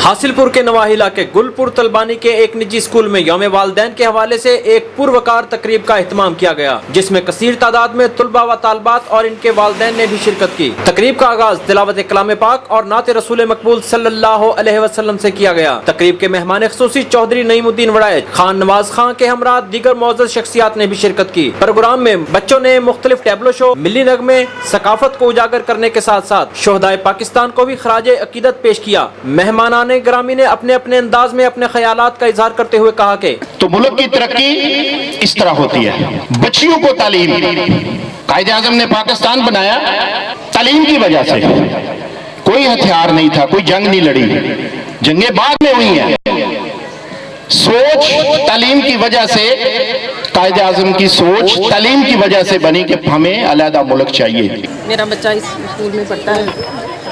हासिलपुर के नवाही इलाके गुलपुर तलबानी के एक निजी स्कूल में यौम वालिदैन के हवाले से एक पुरवकार तकरीब का एहतमाम किया गया, जिसमें कसीर तादाद में तुलबा व तालबात और इनके वालिदैन ने भी शिरकत की। तकरीब का आगाज तिलावत कलाम पाक और नात रसूल मकबूल सल्लल्लाहु अलैहि वसल्लम से किया गया। तकरीब के मेहमान खुसूसी चौधरी नईमुद्दीन वड़ाइच, खान नवाज खां के हमरा दीगर मोअज़्ज़ज़ शख्सियात ने भी शिरकत की। प्रोग्राम में बच्चों ने मुख्तलिफ टैबलो शो, मिली नगमे, सकाफत को उजागर करने के साथ साथ शोहदाए पाकिस्तान को भी खराजे अकीदत पेश किया। मेहमानाने ग्रामी ने अपने अपने अंदाज में अपने ख्यालात का इजहार करते हुए कहा कि तो मुल्क की तरक्की इस तरह होती है, बच्चियों को तालीम। कायदे आज़म ने पाकिस्तान बनाया तालीम की वजह से। कोई हथियार नहीं था, कोई जंग नहीं लड़ी, जंगें बाद में हुई हैं। सोच तालीम की वजह से, कायदे आज़म की सोच तालीम की वजह से बनी कि हमें अलहदा मुल्क चाहिए। मेरा बच्चा इस स्कूल में पढ़ता है,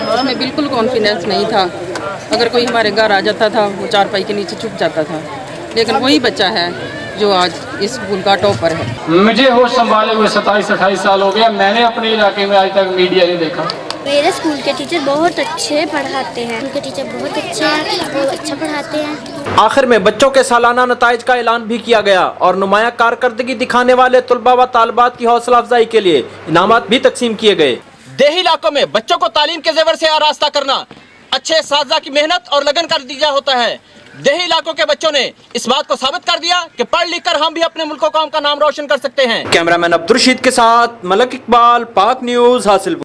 उसमें बिल्कुल कॉन्फिडेंस नहीं था। अगर कोई हमारे घर आ जाता था वो चारपाई के नीचे छुप जाता था, लेकिन वही बच्चा है जो आज इस स्कूल का टॉपर है। मुझे होश संभाले हुए 27-28 साल हो गया, मैंने अपने इलाके में आज तक मीडिया नहीं देखा। मेरे स्कूल के टीचर बहुत अच्छे पढ़ाते हैं, उनके टीचर बहुत अच्छे हैं, वो अच्छा पढ़ाते हैं। आखिर में बच्चों के सालाना नताइज का ऐलान भी किया गया और नुमाया कारकर्दगी दिखाने वाले तुलबा व तालबात की हौसला अफजाई के लिए इनामात भी तकसीम किए गए। देही इलाकों में बच्चों को तालीम के जेवर से आरास्ता करना अच्छे साज़ा की मेहनत और लगन का नतीजा होता है। देही इलाकों के बच्चों ने इस बात को साबित कर दिया कि पढ़ लिख कर हम भी अपने मुल्क कौम का नाम रोशन कर सकते हैं। कैमरामैन अब्दुल रशीद के साथ मलक इकबाल, पाक न्यूज़, हासिलपुर।